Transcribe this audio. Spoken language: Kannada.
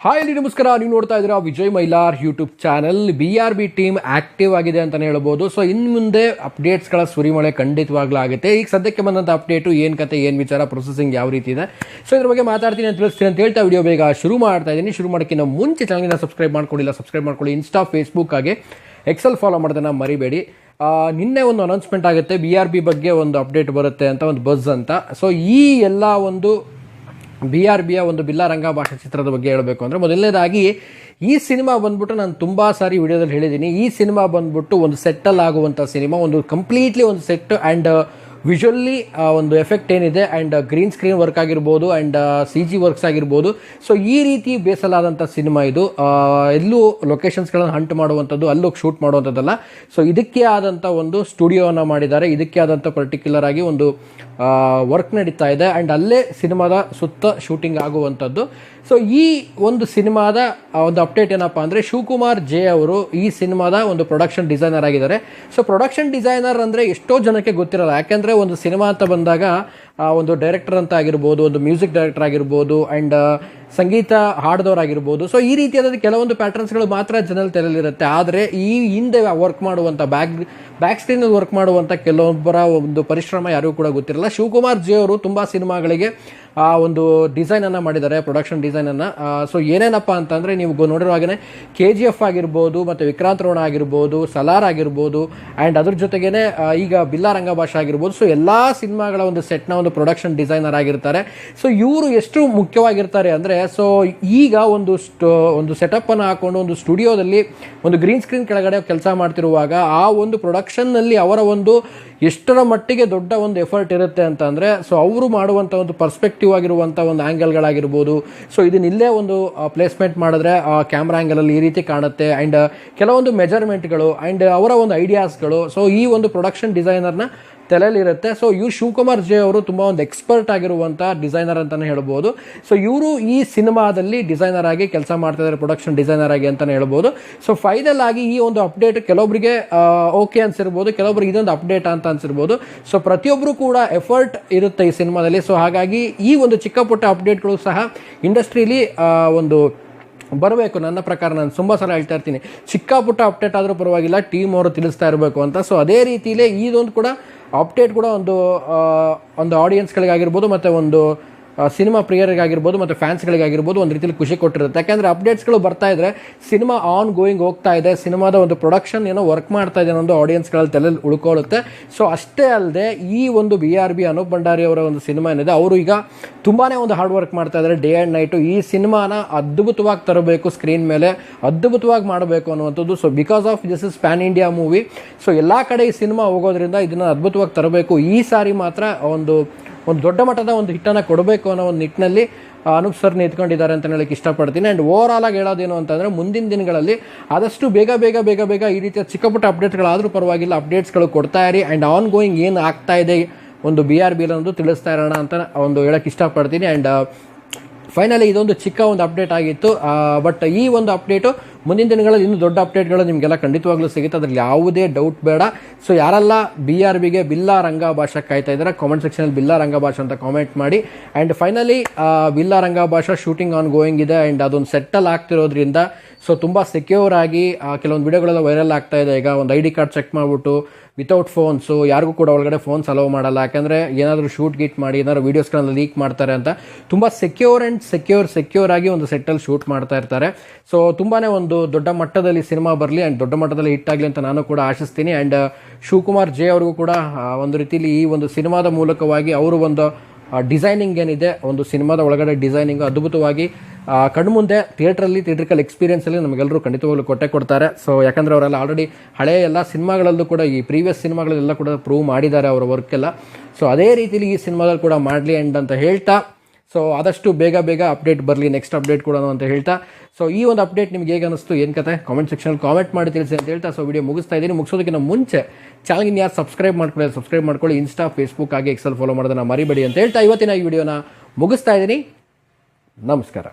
ಹಾಯ್ ಅಲ್ಲಿ ನಮಸ್ಕಾರ. ನೀವು ನೋಡ್ತಾ ಇದ್ದೀರಾ Vijay Mylar YouTube channel. BRB team active ಆಗಿದೆ ಅಂತಲೇ ಹೇಳ್ಬೋದು. ಸೊ ಇನ್ನು ಮುಂದೆ ಅಪ್ಡೇಟ್ಸ್ಗಳ ಸುರಿಮಳೆ ಖಂಡಿತವಾಗ್ಲೂ ಆಗುತ್ತೆ. ಈಗ ಸದ್ಯಕ್ಕೆ ಬಂದಂಥ ಅಪ್ಡೇಟು ಏನು ಕತೆ, ಏನು ವಿಚಾರ, ಪ್ರೊಸೆಸಿಂಗ್ ಯಾವ ರೀತಿ ಇದೆ, ಸೊ ಇದ್ರ ಬಗ್ಗೆ ಮಾತಾಡ್ತೀನಿ ಅಂತ ತಿಳಿಸ್ತೀನಿ ಅಂತ ಹೇಳ್ತಾ ವಿಡಿಯೋ ಬೇಗ ಶುರು ಮಾಡ್ತಾ ಇದ್ದೀನಿ. ಶುರು ಮಾಡೋಕ್ಕಿಂತ ಮುಂಚೆ ಚಾನಲ್ನ ಸಬ್ಸ್ಕ್ರೈಬ್ ಮಾಡ್ಕೊಳ್ಳಿ. ಇನ್ಸ್ಟಾ, ಫೇಸ್ಬುಕ್ ಹಾಗೆ ಎಕ್ಸೆಲ್ ಫಾಲೋ ಮಾಡೋದನ್ನ ಮರಿಬೇಡಿ. ನಿನ್ನೆ ಒಂದು ಅನೌನ್ಸ್ಮೆಂಟ್ ಆಗುತ್ತೆ, BRB ಬಗ್ಗೆ ಒಂದು ಅಪ್ಡೇಟ್ ಬರುತ್ತೆ ಅಂತ, ಒಂದು ಬಜ್ ಅಂತ. ಸೊ ಈ ಎಲ್ಲ ಒಂದು BRBಯ ಒಂದು ಬಿಲ್ಲಾ ರಂಗ ಭಾಷಾ ಚಿತ್ರದ ಬಗ್ಗೆ ಹೇಳಬೇಕು ಅಂದರೆ, ಮೊದಲನೇದಾಗಿ ಈ ಸಿನಿಮಾ ಬಂದ್ಬಿಟ್ಟು ನಾನು ತುಂಬ ಸಾರಿ ವಿಡಿಯೋದಲ್ಲಿ ಹೇಳಿದ್ದೀನಿ, ಈ ಸಿನಿಮಾ ಬಂದ್ಬಿಟ್ಟು ಒಂದು ಸೆಟ್ಟಲ್ ಆಗುವಂಥ ಸಿನಿಮಾ, ಒಂದು ಕಂಪ್ಲೀಟ್ಲಿ ಒಂದು ಸೆಟ್ ಆ್ಯಂಡ್ ವಿಜುವಲ್ಲಿ ಒಂದು ಎಫೆಕ್ಟ್ ಏನಿದೆ ಆ್ಯಂಡ್ ಗ್ರೀನ್ ಸ್ಕ್ರೀನ್ ವರ್ಕ್ ಆಗಿರ್ಬೋದು ಆ್ಯಂಡ್ CG ವರ್ಕ್ಸ್ ಆಗಿರ್ಬೋದು. ಸೊ ಈ ರೀತಿ ಬೇಸಲಾದಂಥ ಸಿನಿಮಾ ಇದು. ಎಲ್ಲೂ ಲೊಕೇಶನ್ಸ್ಗಳನ್ನು ಹಂಟ್ ಮಾಡುವಂಥದ್ದು, ಅಲ್ಲೂ ಶೂಟ್ ಮಾಡುವಂಥದ್ದಲ್ಲ. ಸೊ ಇದಕ್ಕೆ ಆದಂಥ ಒಂದು ಸ್ಟುಡಿಯೋನ ಮಾಡಿದ್ದಾರೆ, ಇದಕ್ಕೆ ಆದಂಥ ಪರ್ಟಿಕ್ಯುಲರ್ ಆಗಿ ಒಂದು ವರ್ಕ್ ನಡೀತಾ ಇದೆ ಆ್ಯಂಡ್ ಅಲ್ಲೇ ಸಿನಿಮಾದ ಸುತ್ತ ಶೂಟಿಂಗ್ ಆಗುವಂಥದ್ದು. ಸೊ ಈ ಒಂದು ಸಿನಿಮಾದ ಒಂದು ಅಪ್ಡೇಟ್ ಏನಪ್ಪ ಅಂದರೆ, ಶಿವಕುಮಾರ್ ಜೆ ಅವರು ಈ ಸಿನಿಮಾದ ಒಂದು ಪ್ರೊಡಕ್ಷನ್ ಡಿಸೈನರ್ ಆಗಿದ್ದಾರೆ. ಸೊ ಪ್ರೊಡಕ್ಷನ್ ಡಿಸೈನರ್ ಅಂದರೆ ಎಷ್ಟೋ ಜನಕ್ಕೆ ಗೊತ್ತಿರಲ್ಲ, ಯಾಕೆಂದರೆ ಒಂದು ಸಿನಿಮಾ ಅಂತ ಬಂದಾಗ ಒಂದು ಡೈರೆಕ್ಟರ್ ಅಂತ ಆಗಿರ್ಬೋದು, ಒಂದು ಮ್ಯೂಸಿಕ್ ಡೈರೆಕ್ಟರ್ ಆಗಿರ್ಬೋದು ಆ್ಯಂಡ್ ಸಂಗೀತ ಹಾಡಿದವರಾಗಿರ್ಬೋದು. ಸೊ ಈ ರೀತಿಯಾದ ಕೆಲವೊಂದು ಪ್ಯಾಟರ್ನ್ಸ್ಗಳು ಮಾತ್ರ ಜನರಲ್ಲಿ ತಲೆಯಲ್ಲಿರುತ್ತೆ. ಆದರೆ ಈ ಹಿಂದೆ ವರ್ಕ್ ಮಾಡುವಂಥ ಬ್ಯಾಕ್ ಸ್ಕ್ರೀನಲ್ಲಿ ವರ್ಕ್ ಮಾಡುವಂಥ ಕೆಲವೊಬ್ಬರ ಒಂದು ಪರಿಶ್ರಮ ಯಾರಿಗೂ ಕೂಡ ಗೊತ್ತಿರಲ್ಲ. ಶಿವಕುಮಾರ್ ಜೆ ಅವರು ತುಂಬ ಸಿನಿಮಾಗಳಿಗೆ ಒಂದು ಡಿಸೈನನ್ನು ಮಾಡಿದ್ದಾರೆ, ಪ್ರೊಡಕ್ಷನ್ ಡಿಸೈನನ್ನು. ಸೊ ಏನೇನಪ್ಪ ಅಂತಂದರೆ, ನೀವು ನೋಡಿರೋ ಹಾಗೆ KGF ಆಗಿರ್ಬೋದು, ಮತ್ತು ವಿಕ್ರಾಂತ್ ರೋಣ ಆಗಿರ್ಬೋದು, ಸಲಾರ್ ಆಗಿರ್ಬೋದು ಆ್ಯಂಡ್ ಅದ್ರ ಜೊತೆಗೇ ಈಗ ಬಿಲ್ಲಾ ರಂಗ ಭಾಷಾ ಆಗಿರ್ಬೋದು. ಸೊ ಎಲ್ಲ ಸಿನಿಮಾಗಳ ಒಂದು ಸೆಟ್ನ ಒಂದು ಪ್ರೊಡಕ್ಷನ್ ಡಿಸೈನರ್ ಆಗಿರ್ತಾರೆ. ಸೊ ಇವರು ಎಷ್ಟು ಮುಖ್ಯವಾಗಿರ್ತಾರೆ ಅಂದರೆ, ಸೊ ಈಗ ಒಂದು ಸೆಟಪ್ಪನ್ನು ಹಾಕೊಂಡು ಒಂದು ಸ್ಟುಡಿಯೋದಲ್ಲಿ ಒಂದು ಗ್ರೀನ್ ಸ್ಕ್ರೀನ್ ಕೆಳಗಡೆ ಕೆಲಸ ಮಾಡ್ತಿರುವಾಗ ಆ ಒಂದು ಪ್ರೊಡಕ್ಷನ್ನಲ್ಲಿ ಅವರ ಒಂದು ಎಷ್ಟರ ಮಟ್ಟಿಗೆ ದೊಡ್ಡ ಒಂದು ಎಫರ್ಟ್ ಇರುತ್ತೆ ಅಂತ ಅಂದರೆ, ಸೊ ಅವರು ಮಾಡುವಂಥ ಒಂದು ಪರ್ಸ್ಪೆಕ್ಟಿವ್ ಆಗಿರುವಂಥ ಒಂದು ಆ್ಯಂಗಲ್ಗಳಾಗಿರ್ಬೋದು. ಸೊ ಇದನ್ನಿಲ್ಲೇ ಒಂದು ಪ್ಲೇಸ್ಮೆಂಟ್ ಮಾಡಿದ್ರೆ ಕ್ಯಾಮ್ರಾ ಆ್ಯಂಗಲಲ್ಲಿ ಈ ರೀತಿ ಕಾಣುತ್ತೆ ಆ್ಯಂಡ್ ಕೆಲವೊಂದು ಮೆಜರ್ಮೆಂಟ್ಗಳು ಆ್ಯಂಡ್ ಅವರ ಒಂದು ಐಡಿಯಾಸ್ಗಳು ಸೊ ಈ ಒಂದು ಪ್ರೊಡಕ್ಷನ್ ಡಿಸೈನರ್ನ ತಲೆಯಲ್ಲಿರುತ್ತೆ. ಸೊ ಇವ್ರು ಶಿವಕುಮಾರ್ ಜೆ ಅವರು ತುಂಬ ಒಂದು ಎಕ್ಸ್ಪರ್ಟ್ ಆಗಿರುವಂಥ ಡಿಸೈನರ್ ಅಂತಲೇ ಹೇಳ್ಬೋದು. ಸೊ ಇವರು ಈ ಸಿನಿಮಾದಲ್ಲಿ ಡಿಸೈನರ್ ಆಗಿ ಕೆಲಸ ಮಾಡ್ತಾ ಇದ್ದಾರೆ, ಪ್ರೊಡಕ್ಷನ್ ಡಿಸೈನರ್ ಆಗಿ ಅಂತಲೇ ಹೇಳ್ಬೋದು. ಸೊ ಫೈನಲ್ ಆಗಿ ಈ ಒಂದು ಅಪ್ಡೇಟ್ ಕೆಲವೊಬ್ಬರಿಗೆ ಓಕೆ ಅನ್ಸಿರ್ಬೋದು, ಕೆಲವೊಬ್ರಿಗೆ ಇದೊಂದು ಅಪ್ಡೇಟ್ ಅಂತ ಅನ್ಸಿರ್ಬೋದು. ಸೊ ಪ್ರತಿಯೊಬ್ಬರು ಕೂಡ ಎಫರ್ಟ್ ಇರುತ್ತೆ ಈ ಸಿನಿಮಾದಲ್ಲಿ. ಸೊ ಹಾಗಾಗಿ ಈ ಒಂದು ಚಿಕ್ಕ ಪುಟ್ಟ ಅಪ್ಡೇಟ್ಗಳು ಸಹ ಇಂಡಸ್ಟ್ರಿಲಿ ಒಂದು ಬರಬೇಕು. ನನ್ನ ಪ್ರಕಾರ ನಾನು ತುಂಬ ಸಲ ಹೇಳ್ತಾ ಇರ್ತೀನಿ, ಚಿಕ್ಕ ಪುಟ್ಟ ಅಪ್ಡೇಟ್ ಆದರೂ ಪರವಾಗಿಲ್ಲ, ಟೀಮ್ ಅವರು ತಿಳಿಸ್ತಾ ಇರಬೇಕು ಅಂತ. ಸೊ ಅದೇ ರೀತಿಯಲ್ಲೇ ಇದೊಂದು ಕೂಡ ಅಪ್ಡೇಟ್ ಕೂಡ ಒಂದು ಆಡಿಯನ್ಸ್ಗಳಿಗಾಗಿರ್ಬೋದು ಮತ್ತು ಒಂದು ಸಿನಿಮಾ ಪ್ರಿಯರಿಗಾಗಿರ್ಬೋದು ಮತ್ತು ಫ್ಯಾನ್ಸ್ಗಳಿಗಾಗಿರ್ಬೋದು ಒಂದು ರೀತಿಯಲ್ಲಿ ಖುಷಿ ಕೊಟ್ಟಿರುತ್ತೆ. ಯಾಕೆಂದರೆ ಅಪ್ಡೇಟ್ಸ್ಗಳು ಬರ್ತಾ ಇದ್ದರೆ ಸಿನಿಮಾ ಆನ್ ಗೋಯಿಂಗ್ ಹೋಗ್ತಾ ಇದೆ, ಸಿನಿಮಾದ ಒಂದು ಪ್ರೊಡಕ್ಷನ್ ಏನೋ ವರ್ಕ್ ಮಾಡ್ತಾ ಇದೆ ಅನ್ನೋ ಆಡಿಯನ್ಸ್ಗಳಲ್ಲಿ ತಲೆಯಲ್ಲಿ ಉಳ್ಕೊಳ್ಳುತ್ತೆ. ಸೊ ಅಷ್ಟೇ ಅಲ್ಲದೆ ಈ ಒಂದು BRB ಅನೂಪ್ ಭಂಡಾರಿ ಅವರ ಒಂದು ಸಿನಿಮಾ ಏನಿದೆ, ಅವರು ಈಗ ತುಂಬಾ ಒಂದು ಹಾರ್ಡ್ ವರ್ಕ್ ಮಾಡ್ತಾ ಇದ್ದಾರೆ ಡೇ ಆ್ಯಂಡ್ ನೈಟು. ಈ ಸಿನಿಮಾನ ಅದ್ಭುತವಾಗಿ ತರಬೇಕು, ಸ್ಕ್ರೀನ್ ಮೇಲೆ ಅದ್ಭುತವಾಗಿ ಮಾಡಬೇಕು ಅನ್ನುವಂಥದ್ದು. So because of this is PAN India movie. So ಎಲ್ಲ ಕಡೆ ಈ ಸಿನಿಮಾ ಹೋಗೋದ್ರಿಂದ ಇದನ್ನು ಅದ್ಭುತವಾಗಿ ತರಬೇಕು. ಈ ಸಾರಿ ಮಾತ್ರ ಒಂದು ದೊಡ್ಡ ಮಟ್ಟದ ಒಂದು ಹಿಟ್ಟನ್ನು ಕೊಡಬೇಕು ಅನ್ನೋ ಒಂದು ನಿಟ್ಟಿನಲ್ಲಿ ಅನೂಪ್ ಸರ್ ನಿಂತ್ಕೊಂಡಿದ್ದಾರೆ ಅಂತ ಹೇಳಕ್ಕೆ ಇಷ್ಟಪಡ್ತೀನಿ. ಆ್ಯಂಡ್ ಓವರ್ ಆಲ್ ಆಗಿ ಹೇಳೋದೇನು ಅಂತಂದರೆ, ಮುಂದಿನ ದಿನಗಳಲ್ಲಿ ಆದಷ್ಟು ಬೇಗ ಈ ರೀತಿಯ ಚಿಕ್ಕ ಪುಟ್ಟ ಅಪ್ಡೇಟ್ಗಳಾದರೂ ಪರವಾಗಿಲ್ಲ, ಅಪ್ಡೇಟ್ಸ್ಗಳು ಕೊಡ್ತಾ ಇರಿ ಆ್ಯಂಡ್ ಆನ್ ಗೋಯಿಂಗ್ ಏನು ಆಗ್ತಾ ಇದೆ ಒಂದು BRB ಅನ್ನೋದು ತಿಳಿಸ್ತಾ ಇರೋಣ ಅಂತ ಒಂದು ಹೇಳಕ್ಕೆ ಇಷ್ಟಪಡ್ತೀನಿ. ಆ್ಯಂಡ್ ಫೈನಲಿ ಇದೊಂದು ಚಿಕ್ಕ ಒಂದು ಅಪ್ಡೇಟ್ ಆಗಿತ್ತು, ಬಟ್ ಈ ಒಂದು ಅಪ್ಡೇಟು ಮುಂದಿನ ದಿನಗಳಲ್ಲಿ ಇನ್ನೂ ದೊಡ್ಡ ಅಪ್ಡೇಟ್ಗಳು ನಿಮಗೆಲ್ಲ ಖಂಡಿತವಾಗ್ಲೂ ಸಿಗುತ್ತೆ, ಅದರಲ್ಲಿ ಯಾವುದೇ ಡೌಟ್ ಬೇಡ. ಸೊ ಯಾರೆಲ್ಲ BRBಗೆ ಬಿಲ್ಲಾ ರಂಗ ಭಾಷಾ ಕಾಯ್ತಾ ಇದ್ದಾರೆ, ಕಾಮೆಂಟ್ ಸೆಕ್ಷನಲ್ಲಿ ಬಿಲ್ಲಾ ರಂಗ ಭಾಷಾ ಅಂತ ಕಾಮೆಂಟ್ ಮಾಡಿ. ಆ್ಯಂಡ್ ಫೈನಲಿ ಬಿಲ್ಲಾ ರಂಗ ಭಾಷಾ ಶೂಟಿಂಗ್ ಆನ್ ಗೋಯಿಂಗ್ ಇದೆ ಆ್ಯಂಡ್ ಅದೊಂದು ಸೆಟ್ಟಲ್ ಆಗ್ತಿರೋದ್ರಿಂದ ಸೊ ತುಂಬ ಸೆಕ್ಯೂರ್ ಆಗಿ ಕೆಲವೊಂದು ವಿಡಿಯೋಗಳೆಲ್ಲ ವೈರಲ್ ಆಗ್ತಾ ಇದೆ. ಈಗ ಒಂದು ID ಕಾರ್ಡ್ ಚೆಕ್ ಮಾಡಿಬಿಟ್ಟು ವಿತೌಟ್ ಫೋನ್ಸು, ಯಾರಿಗೂ ಕೂಡ ಒಳಗಡೆ ಫೋನ್ಸ್ ಅಲೋ ಮಾಡಲ್ಲ, ಯಾಕಂದರೆ ಏನಾದರೂ ಶೂಟ್ ಗೀಟ್ ಮಾಡಿ ಏನಾದರೂ ವೀಡಿಯೋಸ್ಗಳನ್ನ ಲೀಕ್ ಮಾಡ್ತಾರೆ ಅಂತ. ತುಂಬ ಸೆಕ್ಯೂರ್ ಆಗಿ ಒಂದು ಸೆಟ್ಟಲ್ಲಿ ಶೂಟ್ ಮಾಡ್ತಾ ಇರ್ತಾರೆ. ಸೊ ತುಂಬಾ ಒಂದು ದೊಡ್ಡ ಮಟ್ಟದಲ್ಲಿ ಸಿನಿಮಾ ಬರಲಿ ಆ್ಯಂಡ್ ದೊಡ್ಡ ಮಟ್ಟದಲ್ಲಿ ಹಿಟ್ ಆಗಲಿ ಅಂತ ನಾನು ಕೂಡ ಆಶಿಸ್ತೀನಿ. ಆ್ಯಂಡ್ ಶಿವಕುಮಾರ್ ಜೆ ಅವ್ರಿಗೂ ಕೂಡ ಒಂದು ರೀತಿಯಲ್ಲಿ ಈ ಒಂದು ಸಿನಿಮಾದ ಮೂಲಕವಾಗಿ ಅವರು ಒಂದು ಡಿಸೈನಿಂಗ್ ಏನಿದೆ, ಒಂದು ಸಿನಿಮಾದ ಒಳಗಡೆ ಡಿಸೈನಿಂಗ್ ಅದ್ಭುತವಾಗಿ ಕಣ್ಮುಂದೆ ಥಿಯೇಟ್ರಿಕಲ್ ಎಕ್ಸ್ಪೀರಿಯನ್ಸಲ್ಲಿ ನಮಗೆಲ್ಲರೂ ಖಂಡಿತವಾಗ್ಲೂ ಕೊಡ್ತಾರೆ. ಸೊ ಯಾಕಂದರೆ ಅವರೆಲ್ಲ ಆಲ್ರೆಡಿ ಹಳೆಯ ಎಲ್ಲ ಸಿನಿಮಾಗಳಲ್ಲೂ ಕೂಡ, ಈ ಪ್ರೀವಿಯಸ್ ಸಿನಿಮಾಗಳೆಲ್ಲ ಕೂಡ ಪ್ರೂವ್ ಮಾಡಿದ್ದಾರೆ ಅವರ ವರ್ಕೆಲ್ಲ. ಸೊ ಅದೇ ರೀತಿಯಲ್ಲಿ ಈ ಸಿನಿಮಾದಲ್ಲಿ ಕೂಡ ಮಾಡಲಿ ಅಂತ ಹೇಳ್ತಾ, ಸೊ ಆದಷ್ಟು ಬೇಗ ಅಪ್ಡೇಟ್ ಬರಲಿ, ನೆಕ್ಸ್ಟ್ ಅಪ್ಡೇಟ್ ಕೂಡ ಅಂತ ಹೇಳ್ತಾ. ಸೊ ಈ ಒಂದು ಅಪ್ಡೇಟ್ ನಿಮ್ಗೆ ಹೇಗೆ ಅನಿಸ್ತು, ಏನು ಕತೆ, ಕಾಮೆಂಟ್ ಸೆಕ್ಷನಲ್ಲಿ ಕಾಮೆಂಟ್ ಮಾಡಿ ತಿಳಿಸಿ ಅಂತ ಹೇಳ್ತಾ ಸೊ ವಿಡಿಯೋ ಮುಗಿಸ್ತಾ ಇದ್ದೀನಿ. ಮುಗಿಸೋದಕ್ಕಿಂತ ಮುಂಚೆ ಚಾನಲ್ಗೆ ಯಾರು ಸಬ್ಸ್ಕ್ರೈಬ್ ಮಾಡ್ಕೊಳ್ಳಿ. ಇನ್ಸ್ಟಾ, ಫೇಸ್ಬುಕ್ ಹಾಗೆ ಎಕ್ಸೆಲ್ ಫಾಲೋ ಮಾಡೋದನ್ನ ಮರಿಬೇಡಿ ಅಂತ ಹೇಳ್ತಾ ಇವತ್ತಿನ ಈ ವಿಡಿಯೋನ ಮುಗಿಸ್ತಾ ಇದ್ದೀನಿ. ನಮಸ್ಕಾರ.